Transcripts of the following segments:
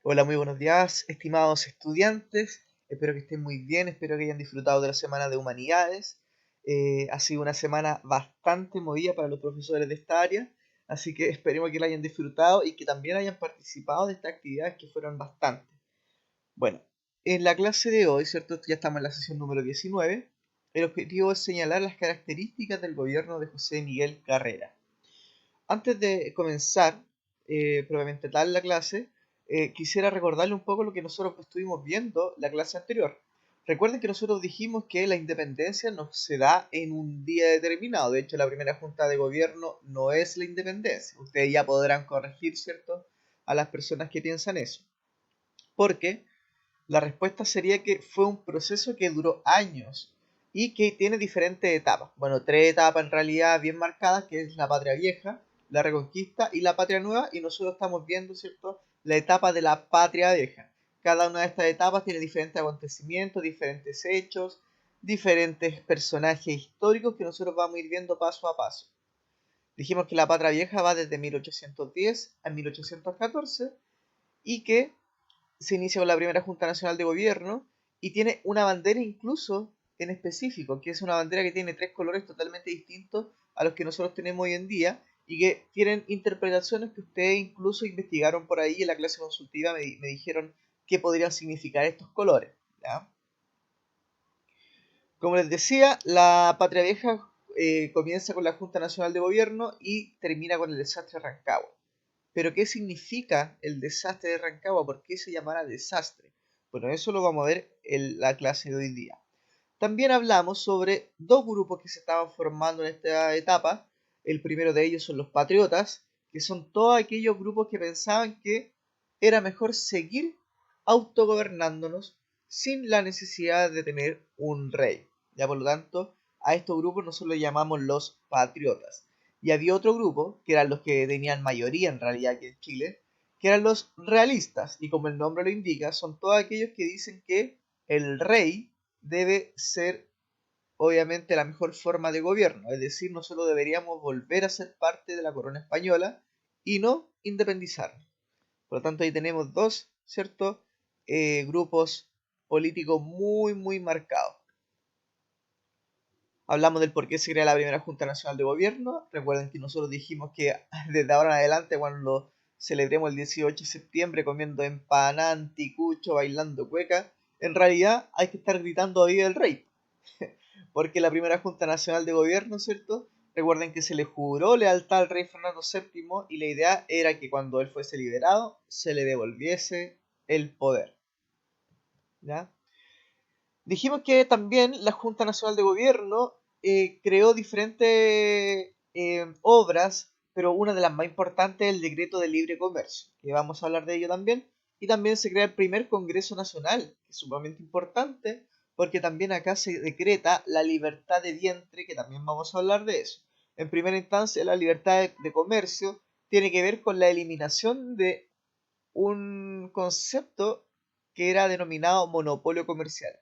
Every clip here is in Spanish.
Hola, muy buenos días, estimados estudiantes. Espero que estén muy bien, espero que hayan disfrutado de la semana de humanidades. Ha sido una semana bastante movida para los profesores de esta área, así que esperemos que la hayan disfrutado y que también hayan participado de estas actividades que fueron bastantes. Bueno, en la clase de hoy, ¿cierto? Ya estamos en la sesión número 19. El objetivo es señalar las características del gobierno de José Miguel Carrera. Antes de comenzar propiamente tal la clase, quisiera recordarle un poco lo que nosotros estuvimos viendo la clase anterior. Recuerden que nosotros dijimos que la independencia no se da en un día determinado. De hecho, la primera junta de gobierno no es la independencia. Ustedes ya podrán corregir, ¿cierto?, a las personas que piensan eso. Porque la respuesta sería que fue un proceso que duró años y que tiene diferentes etapas. Bueno, tres etapas en realidad bien marcadas, que es la patria vieja, la reconquista y la patria nueva, y nosotros estamos viendo, ¿cierto?, la etapa de la patria vieja. Cada una de estas etapas tiene diferentes acontecimientos, diferentes hechos, diferentes personajes históricos que nosotros vamos a ir viendo paso a paso. Dijimos que la patria vieja va desde 1810 a 1814 y que se inicia con la primera Junta Nacional de Gobierno y tiene una bandera incluso en específico, que es una bandera que tiene tres colores totalmente distintos a los que nosotros tenemos hoy en día y que tienen interpretaciones que ustedes incluso investigaron por ahí en la clase consultiva, me dijeron qué podrían significar estos colores. ¿Ya? Como les decía, la Patria Vieja comienza con la Junta Nacional de Gobierno y termina con el desastre de Rancagua. Pero ¿qué significa el desastre de Rancagua? ¿Por qué se llamará desastre? Bueno, eso lo vamos a ver en la clase de hoy día. También hablamos sobre dos grupos que se estaban formando en esta etapa. El primero de ellos son los patriotas, que son todos aquellos grupos que pensaban que era mejor seguir autogobernándonos sin la necesidad de tener un rey. Ya por lo tanto, a estos grupos nosotros los llamamos los patriotas. Y había otro grupo, que eran los que tenían mayoría en realidad aquí en Chile, que eran los realistas. Y como el nombre lo indica, son todos aquellos que dicen que el rey debe ser obviamente la mejor forma de gobierno, es decir, nosotros deberíamos volver a ser parte de la corona española y no independizarnos. Por lo tanto, ahí tenemos dos, ¿cierto? Grupos políticos muy marcados. Hablamos del por qué se crea la primera Junta Nacional de Gobierno. Recuerden que nosotros dijimos que desde ahora en adelante, cuando celebremos el 18 de septiembre comiendo empanada, anticucho, bailando cueca, en realidad hay que estar gritando a viva el rey. Porque la primera Junta Nacional de Gobierno, ¿cierto? Recuerden que se le juró lealtad al rey Fernando VII y la idea era que cuando él fuese liberado se le devolviese el poder. ¿Ya? Dijimos que también la Junta Nacional de Gobierno creó diferentes obras, pero una de las más importantes es el Decreto de Libre Comercio, que vamos a hablar de ello también. Y también se crea el primer Congreso Nacional, que es sumamente importante, porque también acá se decreta la libertad de vientre, que también vamos a hablar de eso. En primera instancia, la libertad de comercio tiene que ver con la eliminación de un concepto que era denominado monopolio comercial.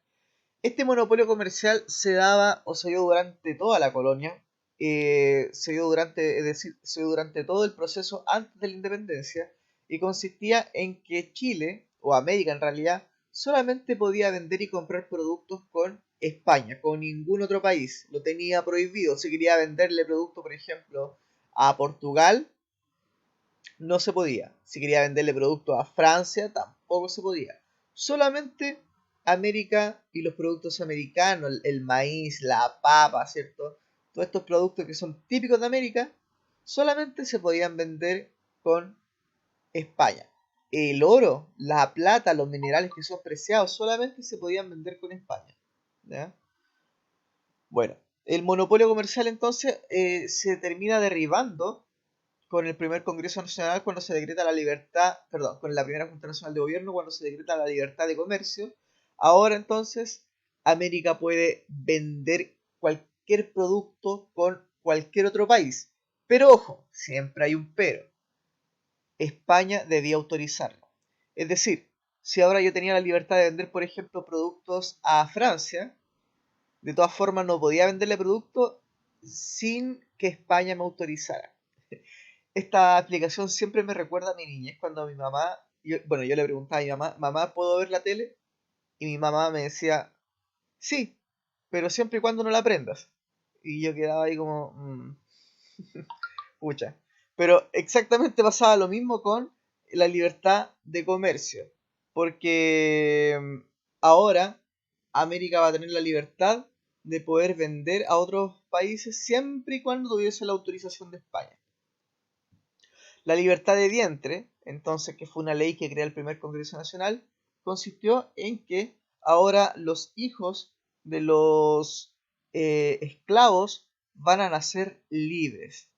Este monopolio comercial se daba o se dio durante toda la colonia, se dio durante, es decir, se dio durante todo el proceso antes de la independencia y consistía en que Chile, o América en realidad, solamente podía vender y comprar productos con España, con ningún otro país. Lo tenía prohibido. Si quería venderle producto, por ejemplo, a Portugal, no se podía. Si quería venderle productos a Francia, tampoco se podía. Solamente América y los productos americanos, el maíz, la papa, ¿cierto? Todos estos productos que son típicos de América, solamente se podían vender con España. El oro, la plata, los minerales que son preciados, solamente se podían vender con España. ¿Ya? Bueno, el monopolio comercial entonces se termina derribando con el primer Congreso Nacional cuando se decreta la libertad, perdón, con la primera Junta Nacional de Gobierno cuando se decreta la libertad de comercio. Ahora entonces América puede vender cualquier producto con cualquier otro país. Pero ojo, siempre hay un pero. España debía autorizarlo. Es decir, si ahora yo tenía la libertad de vender, por ejemplo, productos a Francia, de todas formas no podía venderle productos sin que España me autorizara. Esta aplicación siempre me recuerda a mi niñez cuando mi mamá Bueno, yo le preguntaba a mi mamá, mamá, ¿puedo ver la tele? Y mi mamá me decía, sí, pero siempre y cuando no la prendas. Y yo quedaba ahí como, pucha. Pero exactamente pasaba lo mismo con la libertad de comercio. Porque ahora América va a tener la libertad de poder vender a otros países siempre y cuando tuviese la autorización de España. La libertad de vientre, entonces, que fue una ley que crea el primer Congreso Nacional, consistió en que ahora los hijos de los esclavos van a nacer libres.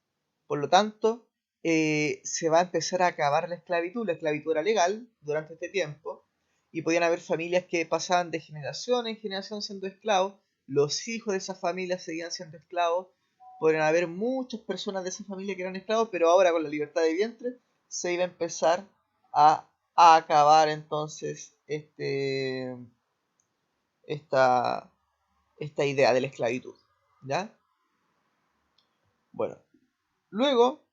Por lo tanto, se va a empezar a acabar la esclavitud. La esclavitud era legal durante este tiempo y podían haber familias que pasaban de generación en generación siendo esclavos. Los hijos de esas familias seguían siendo esclavos. Podrían haber muchas personas de esa familia que eran esclavos, pero ahora con la libertad de vientre se iba a empezar a acabar entonces esta, esta idea de la esclavitud. ¿Ya? Bueno, luego,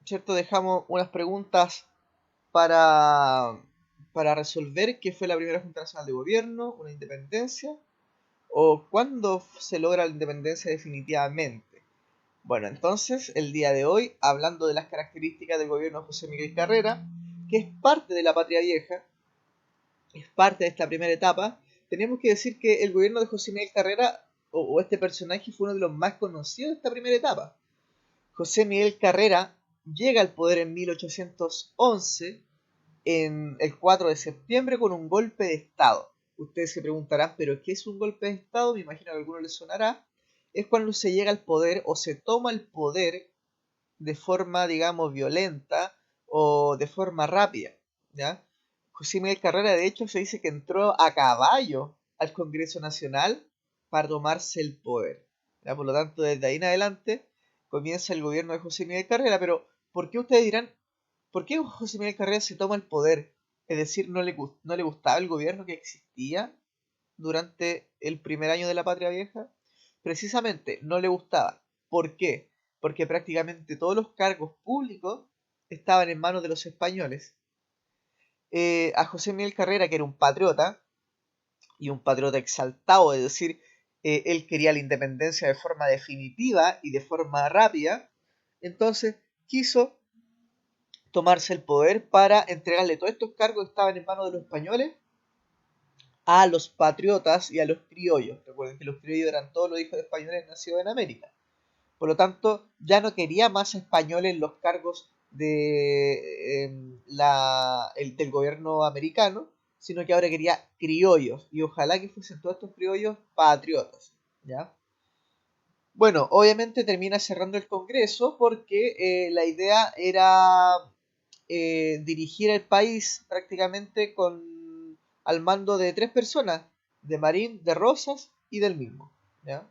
¿cierto? Dejamos unas preguntas para, para resolver qué fue la primera Junta Nacional de Gobierno, una independencia, o cuándo se logra la independencia definitivamente. Bueno, entonces, el día de hoy, hablando de las características del gobierno de José Miguel Carrera, que es parte de la patria vieja, es parte de esta primera etapa, tenemos que decir que el gobierno de José Miguel Carrera, o este personaje, fue uno de los más conocidos de esta primera etapa. José Miguel Carrera llega al poder en 1811, en el 4 de septiembre, con un golpe de Estado. Ustedes se preguntarán, ¿pero qué es un golpe de Estado? Me imagino que a alguno les sonará. Es cuando se llega al poder o se toma el poder de forma, digamos, violenta o de forma rápida, ¿ya? José Miguel Carrera, de hecho, se dice que entró a caballo al Congreso Nacional para tomarse el poder, ¿ya? Por lo tanto, desde ahí en adelante comienza el gobierno de José Miguel Carrera, pero ¿por qué ustedes dirán, por qué José Miguel Carrera se toma el poder? Es decir, ¿no le gustaba el gobierno que existía durante el primer año de la Patria Vieja? Precisamente, no le gustaba. ¿Por qué? Porque prácticamente todos los cargos públicos estaban en manos de los españoles. A José Miguel Carrera, que era un patriota, y un patriota exaltado, es decir, él quería la independencia de forma definitiva y de forma rápida, entonces quiso tomarse el poder para entregarle todos estos cargos que estaban en manos de los españoles a los patriotas y a los criollos. Recuerden que los criollos eran todos los hijos de españoles nacidos en América. Por lo tanto, ya no quería más españoles en los cargos del gobierno americano, sino que ahora quería criollos. Y ojalá que fuesen todos estos criollos patriotas. ¿Ya? Bueno, obviamente termina cerrando el Congreso porque la idea era dirigir el país prácticamente al mando de tres personas, de Marín, de Rosas y del mismo. ¿Ya?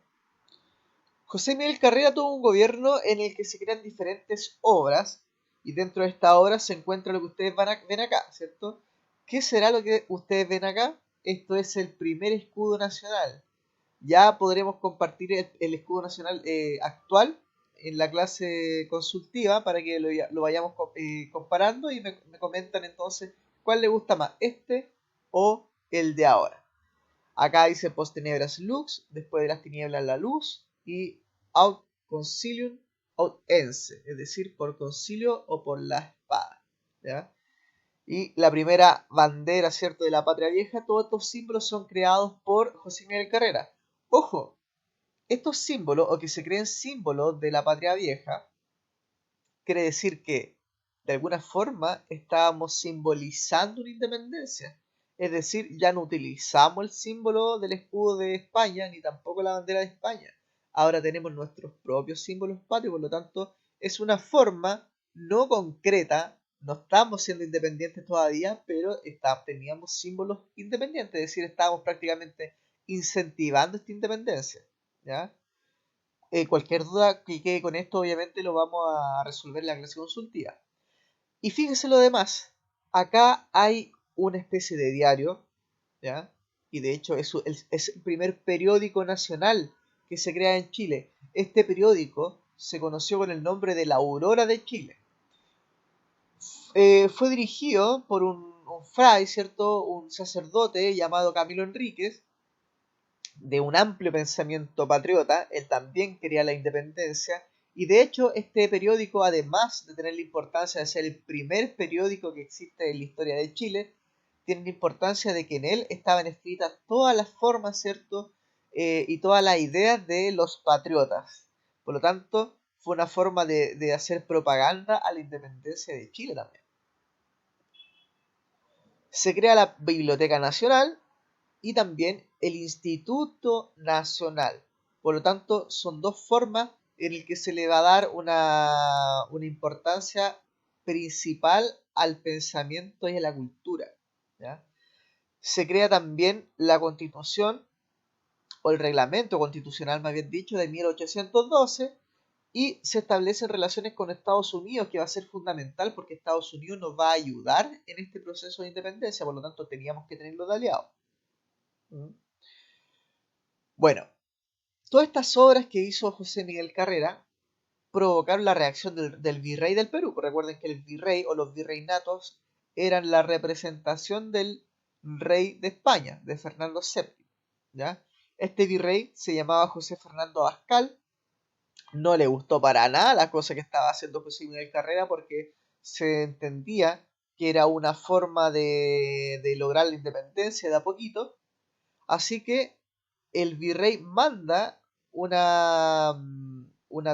José Miguel Carrera tuvo un gobierno en el que se crean diferentes obras y dentro de esta obra se encuentra lo que ustedes ven acá, ¿cierto? ¿Qué será lo que ustedes ven acá? Esto es el primer escudo nacional. Ya podremos compartir el escudo nacional actual en la clase consultiva para que lo vayamos comparando y me comentan entonces cuál le gusta más, este o el de ahora. Acá dice post tenebras lux, después de las tinieblas la luz, y aut concilium aut ense, es decir, por concilio o por la espada. ¿Ya? Y la primera bandera, ¿cierto?, de la patria vieja, todos estos símbolos son creados por José Miguel Carrera. Ojo, estos símbolos, o que se creen símbolos de la patria vieja, quiere decir que de alguna forma estábamos simbolizando una independencia. Es decir, ya no utilizamos el símbolo del escudo de España ni tampoco la bandera de España. Ahora tenemos nuestros propios símbolos patrios, por lo tanto es una forma no concreta, no estamos siendo independientes todavía, pero teníamos símbolos independientes, es decir, estábamos prácticamente incentivando esta independencia. ¿Ya? Cualquier duda que quede con esto, obviamente lo vamos a resolver en la clase consultiva. Y fíjese lo demás. Acá hay una especie de diario, ¿ya? Y de hecho es el primer periódico nacional que se crea en Chile. Este periódico se conoció con el nombre de La Aurora de Chile. Fue dirigido por un fray, ¿cierto? Un sacerdote llamado Camilo Enríquez, de un amplio pensamiento patriota. Él también quería la independencia. Y de hecho, este periódico, además de tener la importancia de ser el primer periódico que existe en la historia de Chile, tiene la importancia de que en él estaban escritas todas las formas, ¿cierto? Y todas las ideas de los patriotas. Por lo tanto, fue una forma de hacer propaganda a la independencia de Chile también. Se crea la Biblioteca Nacional y también el Instituto Nacional. Por lo tanto, son dos formas en las que se le va a dar una importancia principal al pensamiento y a la cultura. ¿Ya? Se crea también la Constitución, o el Reglamento Constitucional, más bien dicho, de 1812, y se establecen relaciones con Estados Unidos, que va a ser fundamental porque Estados Unidos nos va a ayudar en este proceso de independencia, por lo tanto teníamos que tenerlo de aliado. Bueno, todas estas obras que hizo José Miguel Carrera provocaron la reacción del virrey del Perú. Recuerden que el virrey o los virreinatos eran la representación del rey de España, de Fernando VII. ¿Ya? Este virrey se llamaba José Fernando Abascal. No le gustó para nada la cosa que estaba haciendo José Miguel Carrera porque se entendía que era una forma de lograr la independencia de a poquito. Así que el virrey manda una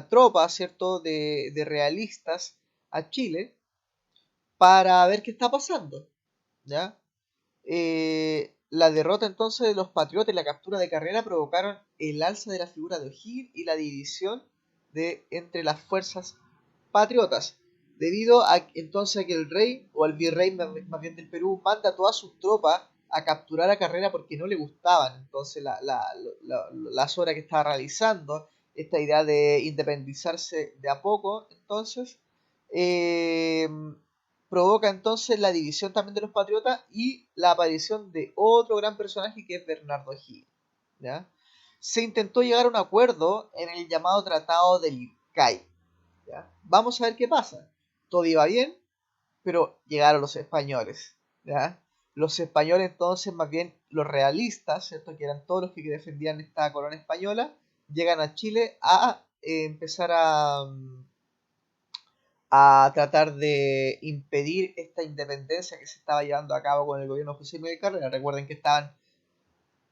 tropa, ¿cierto?, de realistas a Chile para ver qué está pasando, ¿ya? La derrota entonces de los patriotas y la captura de Carrera provocaron el alza de la figura de O'Higgins y la división entre las fuerzas patriotas, debido a entonces a que el rey o el virrey más bien del Perú manda a todas sus tropas a capturar a Carrera porque no le gustaban entonces las obras que estaba realizando, esta idea de independizarse de a poco, entonces eh, provoca entonces la división también de los patriotas y la aparición de otro gran personaje que es Bernardo O'Higgins. ¿Ya? Se intentó llegar a un acuerdo en el llamado Tratado del Ircay. ¿Ya? Vamos a ver qué pasa. Todo iba bien, pero llegaron los españoles. ¿Ya? Los españoles entonces, más bien los realistas, ¿cierto? Que eran todos los que defendían esta corona española, llegan a Chile a empezar a tratar de impedir esta independencia que se estaba llevando a cabo con el gobierno de José Miguel Carrera. Recuerden que estaban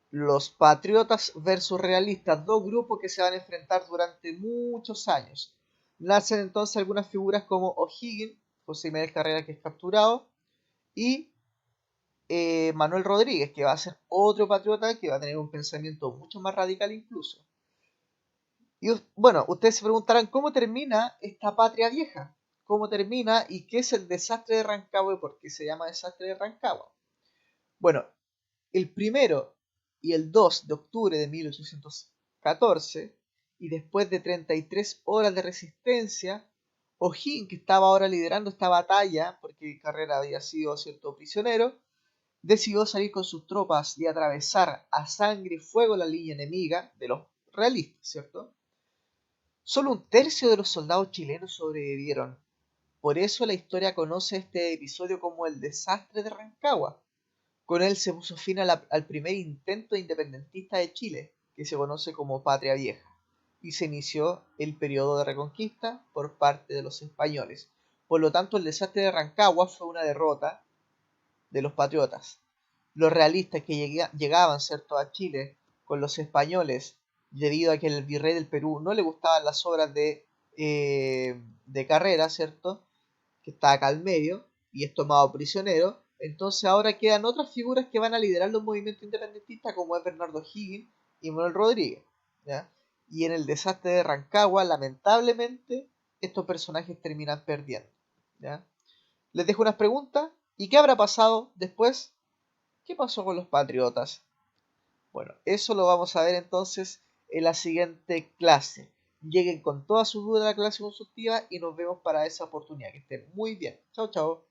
los patriotas versus realistas, dos grupos que se van a enfrentar durante muchos años. Nacen entonces algunas figuras como O'Higgins, José Miguel Carrera que es capturado, y Manuel Rodríguez, que va a ser otro patriota que va a tener un pensamiento mucho más radical incluso. Y bueno, ustedes se preguntarán cómo termina esta patria vieja, cómo termina y qué es el desastre de Rancagua y por qué se llama desastre de Rancagua. Bueno, el primero y el 2 de octubre de 1814, y después de 33 horas de resistencia, O'Higgins, que estaba ahora liderando esta batalla, porque Carrera había sido cierto prisionero, decidió salir con sus tropas y atravesar a sangre y fuego la línea enemiga de los realistas, ¿cierto? Solo un tercio de los soldados chilenos sobrevivieron. Por eso la historia conoce este episodio como el desastre de Rancagua. Con él se puso fin al primer intento independentista de Chile, que se conoce como Patria Vieja, y se inició el periodo de reconquista por parte de los españoles. Por lo tanto, el desastre de Rancagua fue una derrota de los patriotas. Los realistas que llegaban, ¿cierto?, a Chile con los españoles, debido a que el virrey del Perú no le gustaban las obras de Carrera, ¿cierto?, que está acá al medio, y es tomado prisionero. Entonces ahora quedan otras figuras que van a liderar los movimientos independentistas, como es Bernardo O'Higgins y Manuel Rodríguez. ¿Ya? Y en el desastre de Rancagua, lamentablemente, estos personajes terminan perdiendo. ¿Ya? Les dejo unas preguntas. ¿Y qué habrá pasado después? ¿Qué pasó con los patriotas? Bueno, eso lo vamos a ver entonces en la siguiente clase. Lleguen con todas sus dudas a la clase consultiva y nos vemos para esa oportunidad. Que estén muy bien. Chao, chao.